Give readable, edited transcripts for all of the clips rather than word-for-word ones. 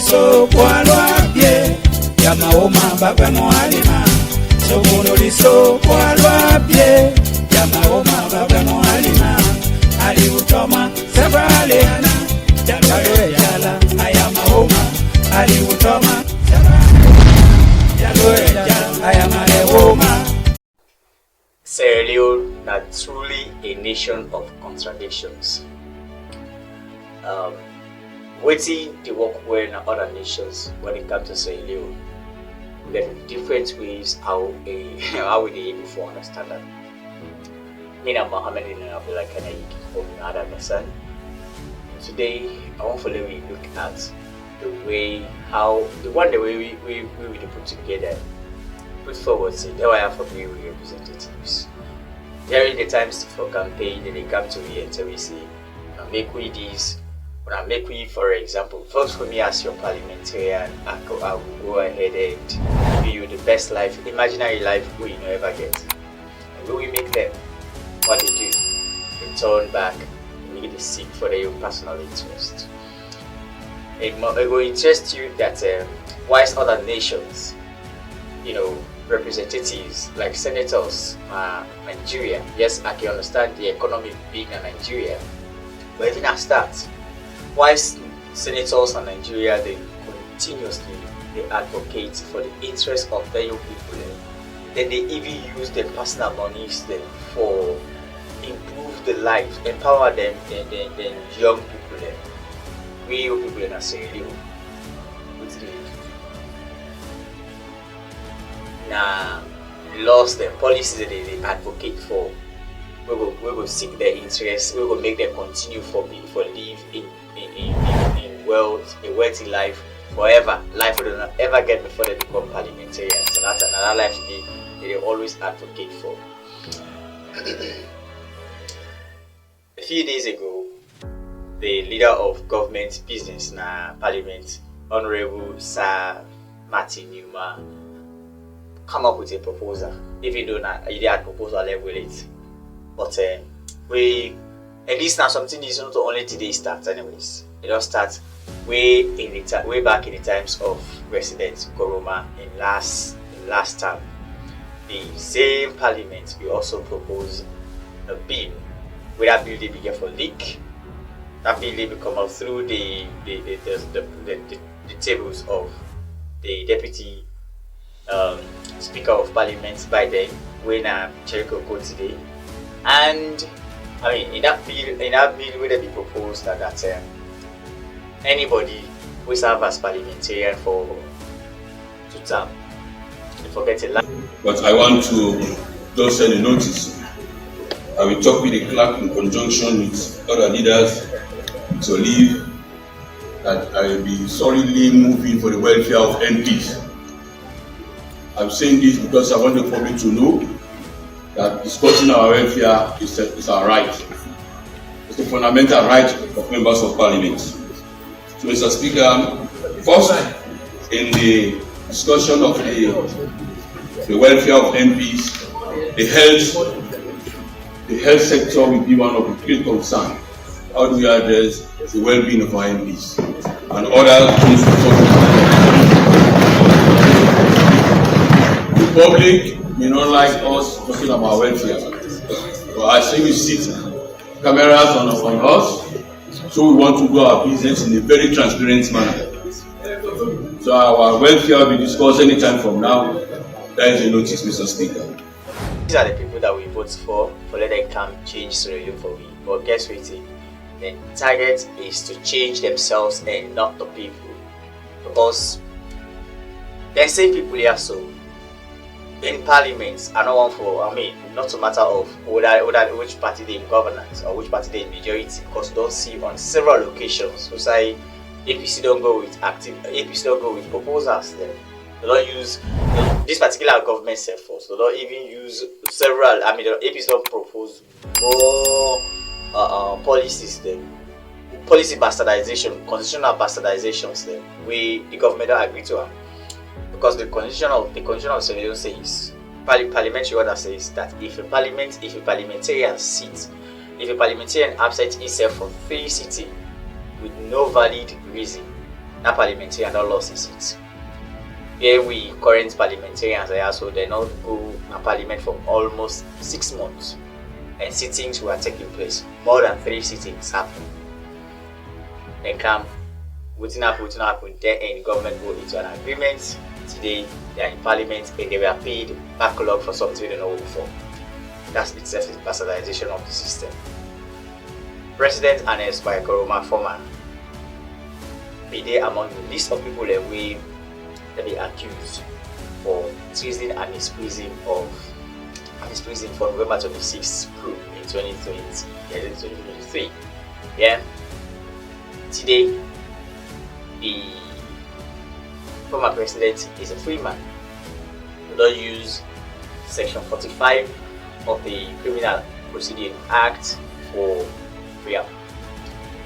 liso kwa lwabye ya maoma baba mwalima somuno liso kwa lwabye ya maoma baba mwalima ali utoma sabraleana jalo jala aya maoma ali utoma jalo jala aya maoma. Sierra Leone is truly a nation of contradictions. Waiting the work well in other nations when it comes to Sierra Leone. There are different ways how we are able to understand that. Me and Mohammed and Abdullah Kanaik from Adam Hassan. Today I want to let we look at the way we put together, put forward say there are for me representatives. During the times for campaign they come to me and tell me say make we this. When I make we, for example, first for me as your parliamentarian, I will go ahead and give you the best life, imaginary life we ever get. And when we make them, what they do, they turn back, and they seek for their own personal interest. It will interest you that whilst other nations, representatives like senators, Nigeria, yes, I can understand the economy being in Nigeria, but even at that, whilst senators in Nigeria, they continuously advocate for the interest of their young people, then they even use their personal monies for improve the life, empower them, then young people. We young people in Sierra Leone, now laws, the policies that they advocate for, we will seek their interests. We will make them continue for live in wealth, a wealthy life forever. Life will not ever get before they become parliamentarians. So that's another life they always advocate for. A few days ago, the leader of government business na parliament, Honorable Sir Martin Newman, come up with a proposal. Even though he had proposal level it. But we at least now something is not only today start anyways. It all starts way back in the times of President Koroma in last term. The same parliament we also proposed a bill where that bill they began for leak. That bill they come out through the tables of the deputy Speaker of Parliament by then when Jericho go today. And I mean, in that bill, where they be proposed that anybody who serve as parliamentarian for 2 terms, they forget a lot. But I want to just send a notice. I will talk with the clerk in conjunction with other leaders to leave that I will be solidly moving for the welfare of MPs. I'm saying this because I want the public to know that discussing our welfare is our right. It's a fundamental right of members of parliament. So, Mr. Speaker, first, in the discussion of the welfare of MPs, the health sector will be one of the great concerns. How do we address the well-being of our MPs and other things to talk about? The public may not like us talking about welfare, but I say we sit cameras on us, so we want to do our business in a very transparent manner. So our welfare will be discussed anytime from now. That is a notice, Mr. Speaker. These are the people that we vote for let them come change Sierra Leone for we. But guess what? The target is to change themselves and not the people. Because they say people here so in parliament are not one for, not a matter of which party they in governance or which party they in majority, because you don't see on several occasions. So say APC don't go with APC don't go with proposals then. They don't use this particular government set force. They don't even use several. The APC don't propose more policies then, policy bastardization, constitutional bastardizations then, the government don't agree to them. Because the constitution of Sierra Leone says, parliamentary order says that if a parliamentarian absent himself for 3 sitting with no valid reason, that parliamentarian don't lost his seat. Here we current parliamentarians are so they not go to parliament for almost 6 months, and sittings were taking place. More than 3 sittings happened. Then come, wouldn't happen. Then government go into an agreement. Today they are in parliament and they were paid backlog for something they don't know before. That's itself is bastardization of the system. President Ernest Bai Koroma former be there among the list of people that we be accused for treason and misprision for November 26th coup in 2023. Yeah. Today the former president is a free man. We don't use section 45 of the Criminal Procedure Act for freedom.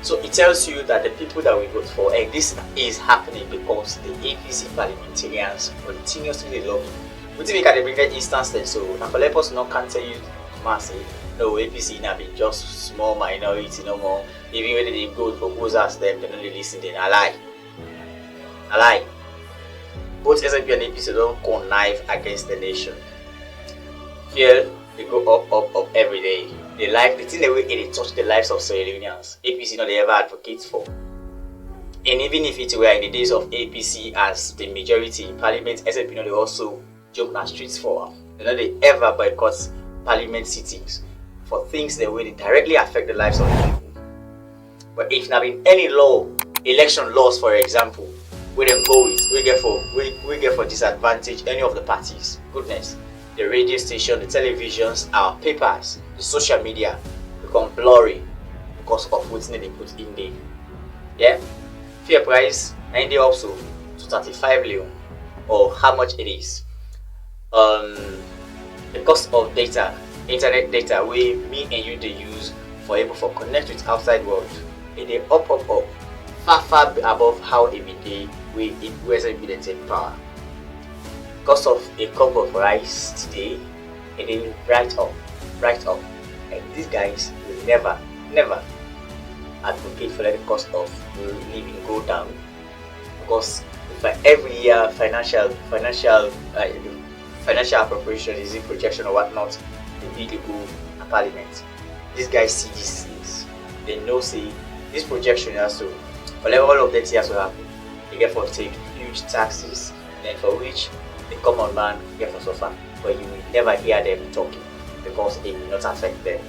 So it tells you that the people that we vote for, and this is happening because the APC parliamentarians continuously lobby. We think we can bring that instance then, so Napoleon not can tell you massive. No, APC now be just small minority no more. Even when they go for proposals them, they don't really listen, then I lie. Both SNP and APC don't connive against the nation. Here they go up every day. They like the thing the way they touch the lives of Sierra Leoneans. APC they ever advocate for. And even if it were in the days of APC as the majority in parliament, SNP they also jump on streets for. They ever boycott parliament sittings for things that way they directly affect the lives of the people. But if not in any law, election laws for example, we don't go with, we get for disadvantage any of the parties. Goodness. The radio station, the televisions, our papers, the social media become blurry because of what's they put in there. Yeah? Fair price, 90 also to 35 million, or how much it is. The cost of data, internet data, we me and you they use for able for connect with outside world. And they up, far above how it be day we it wasn't be the same power. Cost of a cup of rice today, and then right up, and these guys will never advocate for let the cost of living go down, because for every year financial appropriation is in projection or whatnot, they need to go to parliament. These guys see these things, they know say this projection has to, for all of that has to happen. They get for take huge taxes, and for which the common man get for suffer, but you will never hear them talking because it will not affect them.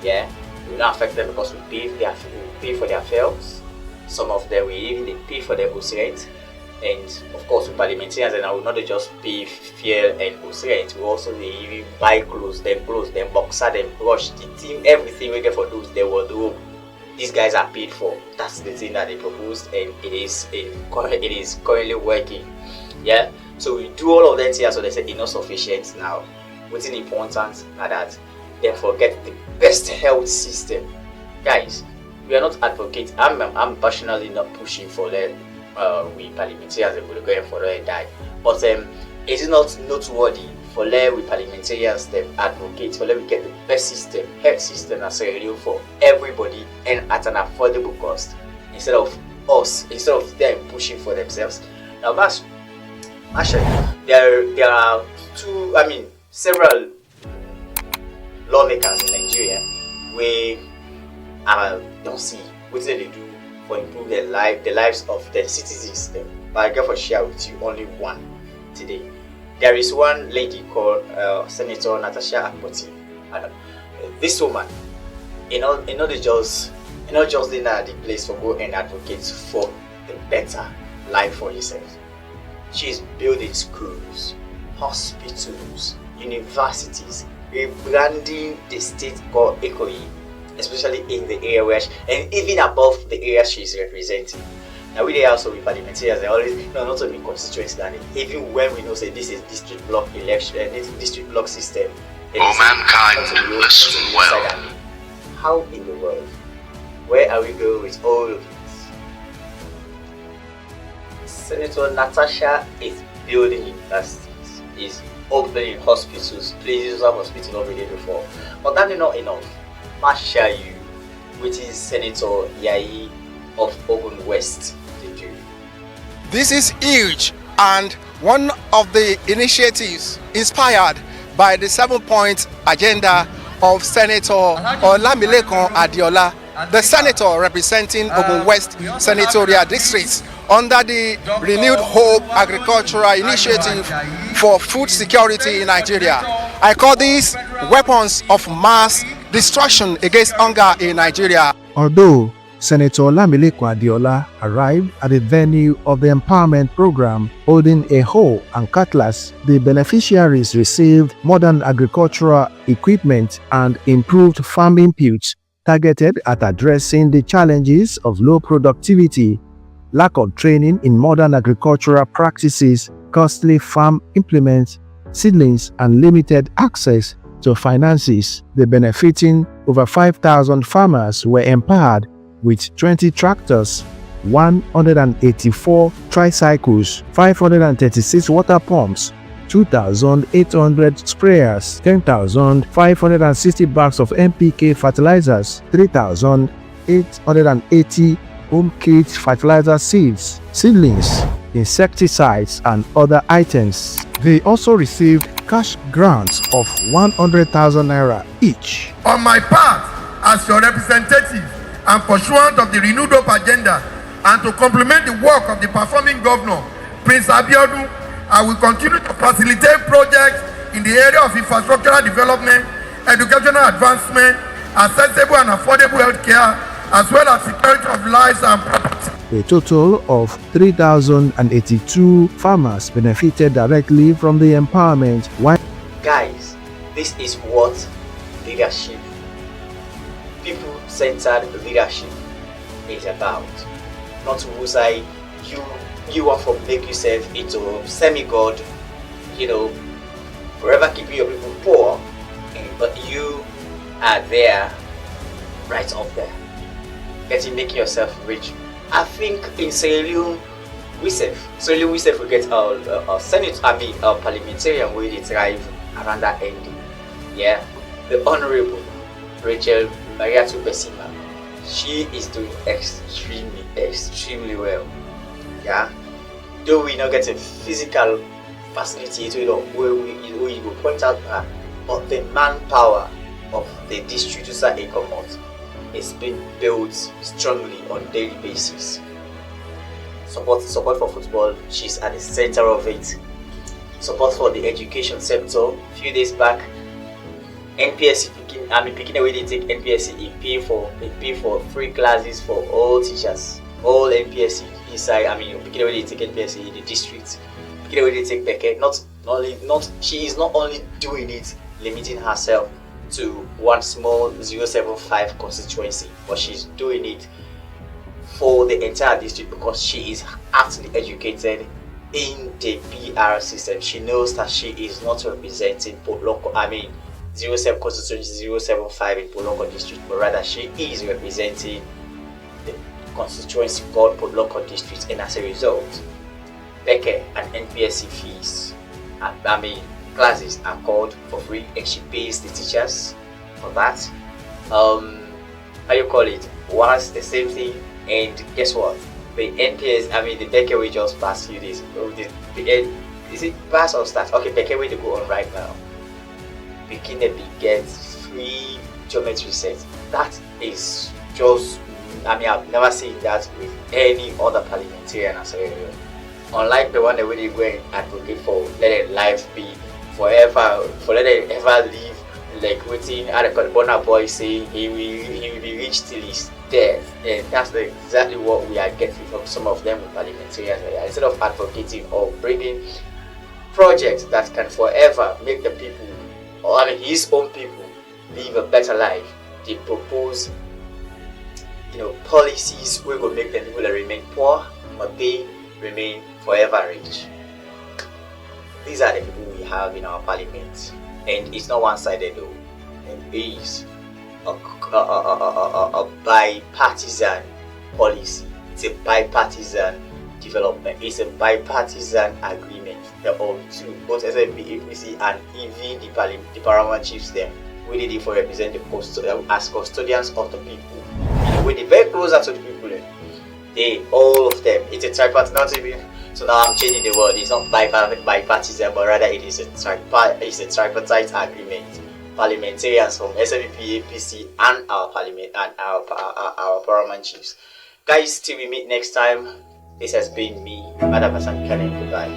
Yeah, it will not affect them because we pay for their fares. Some of them will even pay for their house rent, and of course with parliamentarians, and I will not just pay fare and house rent. We also they even buy clothes, them boxer, them brush, the team, everything we get for those they will do. These guys are paid for. That's the thing that they proposed, and it is currently working. Yeah. So we do all of that here, so they say it's not sufficient now. What's important now that they forget the best health system. Guys, we are not advocates. I'm passionately not pushing for that we parliamentarians and we're going for that and die. But it is not noteworthy for we parliamentarians that advocate for we get the best system, health system that's available for everybody and at an affordable cost instead of them pushing for themselves. Now that's actually, there are several lawmakers in Nigeria where don't see what they do for improve the lives of the citizens. But I get for share with you only one today. There is one lady called Senator Natasha Akpoti. This woman, not just the place for go and advocate for the better life for yourself. She is building schools, hospitals, universities, rebranding the state called Ikoyi, especially in the area where and even above the area she is representing. Now we also with parliamentarians, they always not only constituency planning, even when we know say this is district block election, this district block system. Mankind listen well. How in the world? Where are we going with all of this? Senator Natasha is building universities, is opening hospitals, places of hospital over there before. But that is not enough. Mashayu, which is Senator Yayi of Ogun West, to do. This is huge, and one of the initiatives inspired by the 7-point agenda of Senator Olamilekan Adeola, the senator representing Ogun West Senatorial District, under the Renewed Hope Agricultural Initiative for Food Security in Nigeria. I call these weapons of mass destruction against hunger in Nigeria. Although Senator Olamilekan Adeola arrived at the venue of the empowerment program holding a hoe and cutlass, the beneficiaries received modern agricultural equipment and improved farm inputs targeted at addressing the challenges of low productivity, lack of training in modern agricultural practices, costly farm implements, seedlings, and limited access to finances. The benefiting over 5,000 farmers were empowered with 20 tractors, 184 tricycles, 536 water pumps, 2,800 sprayers, 10,560 bags of NPK fertilizers, 3,880 home kit fertilizer seeds, seedlings, insecticides, and other items. They also received cash grants of 100,000 naira each. On my part, as your representative and pursuant of the Renewed Hope agenda, and to complement the work of the performing governor, Prince Abiodun, I will continue to facilitate projects in the area of infrastructural development, educational advancement, accessible and affordable health care, as well as security of lives and property. A total of 3,082 farmers benefited directly from the empowerment. Guys, this is what leadership, people-centered leadership is about. Not to say you want to make yourself into semi-god, forever keeping your people poor, but you are there, right up there, making yourself rich. I think in Sierra Leone, we get our Senate, our parliamentarian where they thrive around that ending. Yeah, the Honorable Rachel Mariatu Besima, she is doing extremely well. Yeah, though we not get a physical facility where we will point out her, but the manpower of the district to start income is being built strongly on a daily basis. Support for football, she's at the center of it. Support for the education sector. A few days back, NPSC picking away they take NPSC, it pay for free classes for all teachers, all NPSC inside. Picking away they take NPSC in the district, picking away they take Beke. She is not only doing it, limiting herself to one small 075 constituency, but she's doing it for the entire district because she is actually educated in the PR system. She knows that she is not representing Poloko, 07 constituency 075 in Poloko district, but rather she is representing the constituency called Poloko district, and as a result, Beke and NPSC fees, classes are called for free, and she pays the teachers for that. Was the same thing, and guess what? The NPS, the Beke way just passed few days. Is it pass or start? Okay, Beke way to go on right now. Bikini gets free geometry sets. That is just, I've never seen that with any other parliamentarian as well. Unlike the one that we go and advocate for let life be forever, for let it ever live like waiting at the Bonner boy say he will be rich till his death, and that's exactly what we are getting from some of them with parliamentarians. Instead of advocating or bringing projects that can forever make the people, or his own people, live a better life, they propose policies which will make the people that remain poor, but they remain forever rich. These are the people we have in our parliament, and it's not one-sided though. It is a bipartisan policy. It's a bipartisan development. It's a bipartisan agreement. The two, both SFB, APC, and even the paramount chiefs them, we did it for represent as custodians of the people. We did very closer to the people. They, all of them, it's a tripartite, So now I'm changing the word. It's not bipartisan, but rather it is a tripartite agreement. Parliamentarians from SNP, APC, and our parliament and our paramount chiefs. Guys, till we meet next time. This has been me, Madam Hassan Kane. Goodbye.